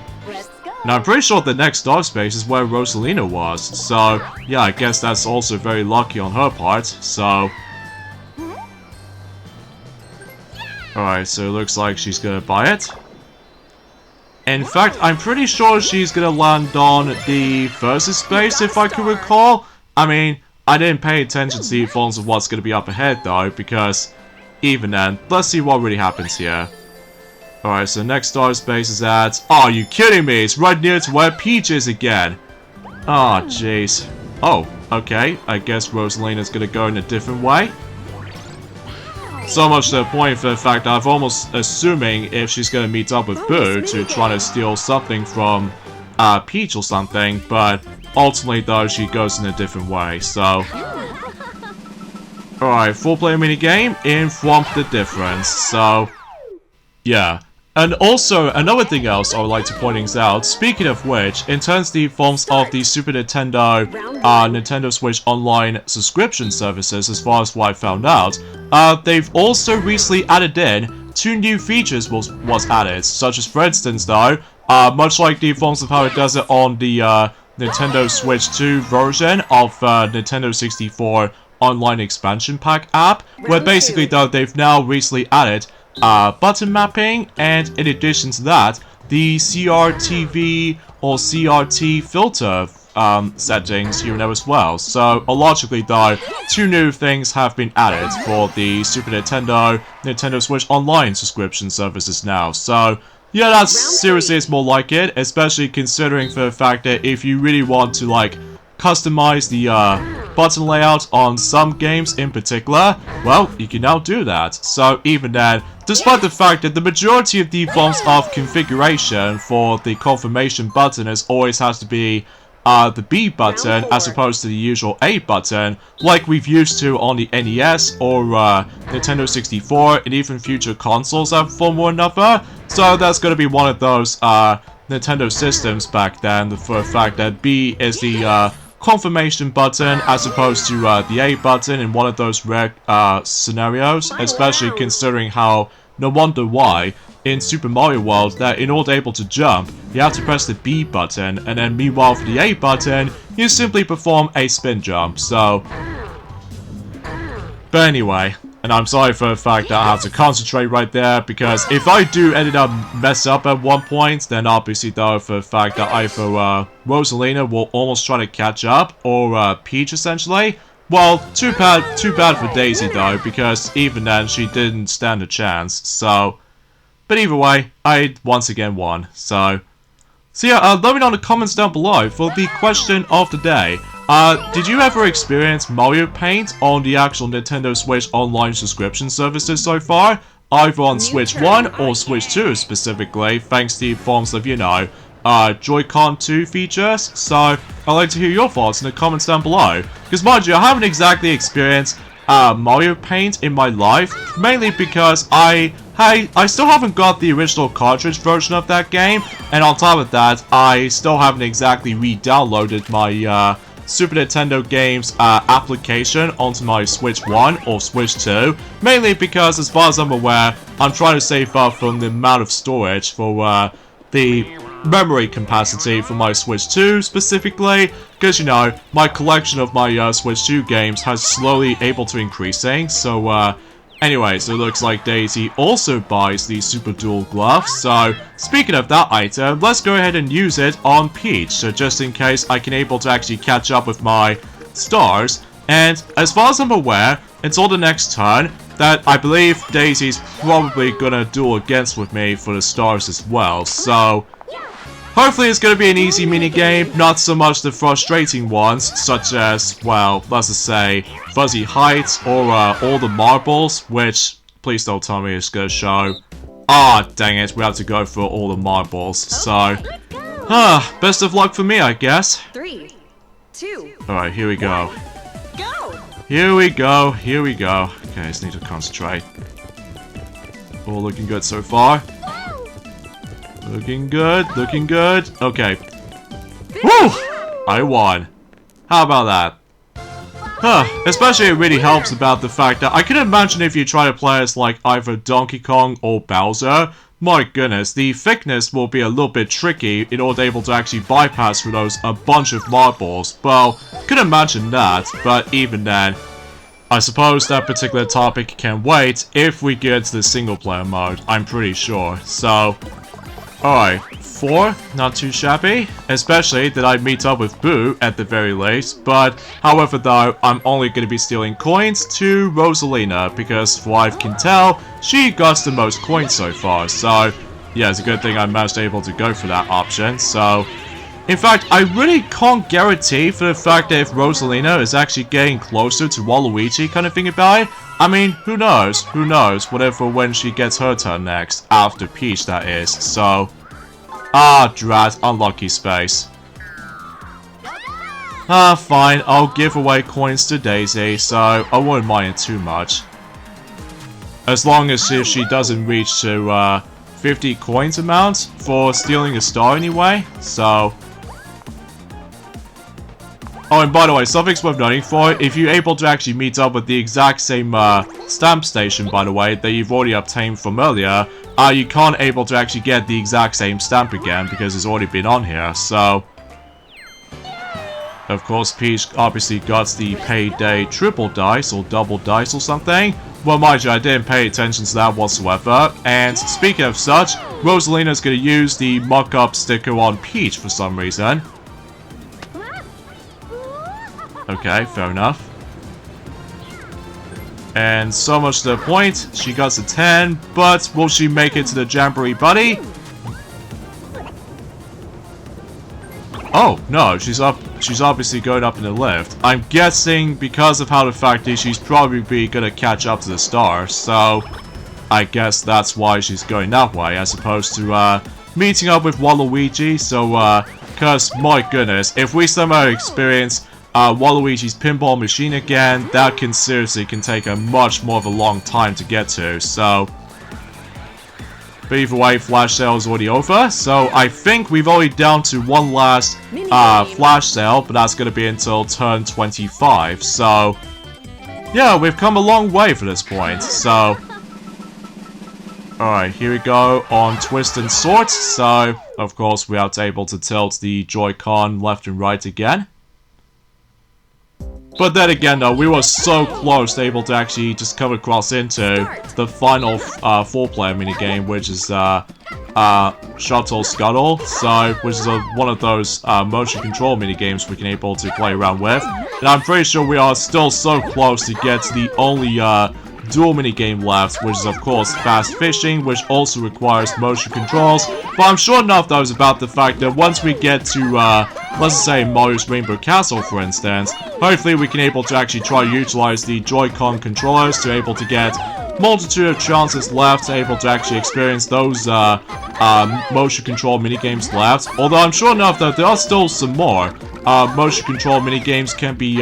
Now, I'm pretty sure the next star space is where Rosalina was, so... Yeah, I guess that's also very lucky on her part, so... Alright, so it looks like she's gonna buy it. In fact, I'm pretty sure she's gonna land on the versus space, if I can recall. I mean, I didn't pay attention to the forms of what's gonna be up ahead, though, because... Even then, let's see what really happens here. Alright, so next star space is at... Oh, are you kidding me? It's right near to where Peach is again. Oh, jeez. Oh, okay. I guess Rosalina's gonna go in a different way. So much to the point for the fact that I'm almost assuming if she's gonna meet up with Boo to try to steal something from Peach or something, but ultimately though she goes in a different way, so... Alright, 4-player minigame in Swamp the Difference, so... Yeah. And also, another thing else I would like to point out, speaking of which, in terms of the forms of the Super Nintendo, Nintendo Switch Online subscription services, as far as what I found out, they've also recently added in 2 new features was added, such as, for instance, though, much like the forms of how it does it on the Nintendo Switch 2 version of Nintendo 64 Online Expansion Pack app, where basically, though, they've now recently added button mapping, and in addition to that, the CRTV or CRT filter settings here and there as well. So, logically though, 2 new things have been added for the Super Nintendo, Nintendo Switch Online subscription services now. So, yeah, that's seriously it's more like it, especially considering for the fact that if you really want to, like, customize the button layout on some games in particular, well, you can now do that. So even then, despite the fact that the majority of the forms of configuration for the confirmation button always has to be the B button as opposed to the usual A button, like we've used to on the NES or Nintendo 64 and even future consoles at one or another. So that's going to be one of those Nintendo systems back then, for the fact that B is the confirmation button as opposed to the A button in one of those rare scenarios, especially considering how no wonder why in Super Mario World that in order able to jump, you have to press the B button, and then meanwhile for the A button, you simply perform a spin jump, so... But anyway, and I'm sorry for the fact that I have to concentrate right there, because if I do end up mess up at one point, then obviously though for the fact that either Rosalina will almost try to catch up, or Peach essentially. Well, too bad for Daisy though, because even then she didn't stand a chance, so... But either way, I once again won, so... So yeah, let me know in the comments down below for the question of the day. Did you ever experience Mario Paint on the actual Nintendo Switch online subscription services so far? Either on Switch 1 or Switch 2 specifically, thanks to the forms of, you know, Joy-Con 2 features. So, I'd like to hear your thoughts in the comments down below. Because mind you, I haven't exactly experienced Mario Paint in my life, mainly because I still haven't got the original cartridge version of that game, and on top of that, I still haven't exactly re-downloaded my Super Nintendo games application onto my Switch 1 or Switch 2, mainly because, as far as I'm aware, I'm trying to save up from the amount of storage for the memory capacity for my Switch 2 specifically, because, you know, my collection of my Switch 2 games has slowly able to increasing, so anyway, so it looks like Daisy also buys the Super Dual Glove, so speaking of that item, let's go ahead and use it on Peach, so just in case I can able to actually catch up with my stars, and as far as I'm aware, until the next turn, that I believe Daisy's probably gonna duel against with me for the stars as well, so... Hopefully it's going to be an easy minigame, not so much the frustrating ones, such as, well, let's just say, Fuzzy Heights or all the marbles, which, please don't tell me it's going to show. Ah, dang it, we have to go for all the marbles, so... best of luck for me, I guess. 3, 2. Alright, here we go. Go! Here we go, here we go. Okay, I just need to concentrate. All looking good so far. Looking good, looking good. Okay. Woo! I won. How about that? Especially it really helps about the fact that I can imagine if you try to play as like either Donkey Kong or Bowser, my goodness, the thickness will be a little bit tricky in order able to actually bypass through those a bunch of marbles. Well, could imagine that, but even then, I suppose that particular topic can wait if we get to the single player mode, I'm pretty sure. So, alright, 4, not too shabby, especially that I meet up with Boo at the very least, but however though, I'm only going to be stealing coins to Rosalina, because for what I can tell, she got the most coins so far, so yeah, it's a good thing I managed to able to go for that option, so... In fact, I really can't guarantee for the fact that if Rosalina is actually getting closer to Waluigi kind of thing about it. I mean, who knows, whatever when she gets her turn next, after Peach that is, so... Ah, drat, unlucky space. Ah, fine, I'll give away coins to Daisy, so I wouldn't mind it too much. As long as if she doesn't reach to, 50 coins amount for stealing a star anyway, so... Oh, and by the way, something's worth noting for, if you're able to actually meet up with the exact same stamp station, by the way, that you've already obtained from earlier, you can't able to actually get the exact same stamp again, because it's already been on here, so... Of course, Peach obviously got the payday triple dice, or double dice or something. Well, mind you, I didn't pay attention to that whatsoever, and speaking of such, Rosalina's gonna use the mock-up sticker on Peach for some reason. Okay, fair enough. And so much to the point, she got a 10, but will she make it to the Jamboree buddy? Oh, no, she's obviously going up in the lift. I'm guessing because of how the fact is she's probably gonna catch up to the star, so I guess that's why she's going that way, as opposed to meeting up with Waluigi, so because, my goodness, if we somehow experience Waluigi's pinball machine again, that can seriously take a much more of a long time to get to, so... But either way, flash sale is already over, so I think we've only down to one last flash sale, but that's going to be until turn 25, so... Yeah, we've come a long way for this point, so... Alright, here we go on Twist and Sort, so... Of course, we are able to tilt the Joy-Con left and right again. But then again, though, we were so close to able to actually just come across into the final 4-player minigame, which is Shuttle Scuttle, so which is one of those motion control minigames we can able to play around with. And I'm pretty sure we are still so close to get to the only dual minigame left, which is of course Fast Fishing, which also requires motion controls. But I'm sure enough though is about the fact that once we get to let's say Mario's Rainbow Castle, for instance, hopefully we can able to actually try to utilize the Joy-Con controllers to able to get multitude of chances left to able to actually experience those motion control minigames left. Although I'm sure enough that there are still some more motion control minigames can be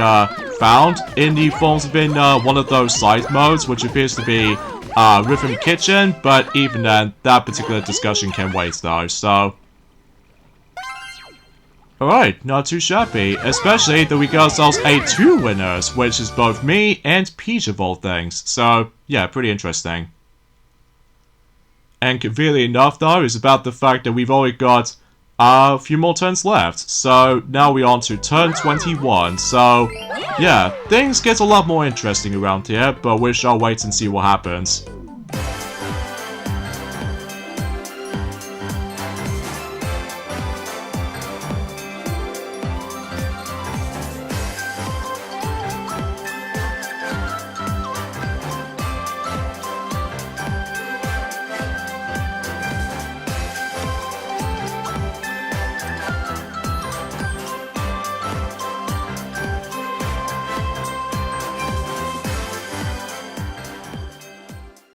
found in the forms of in one of those side modes, which appears to be Rhythm Kitchen, but even then, that particular discussion can wait though, so... Alright, not too shabby, especially that we got ourselves a 2 winners, which is both me and Peach of all things, so yeah, pretty interesting. And conveniently enough though, is about the fact that we've only got a few more turns left, so now we're on to turn 21, so yeah, things get a lot more interesting around here, but we shall wait and see what happens.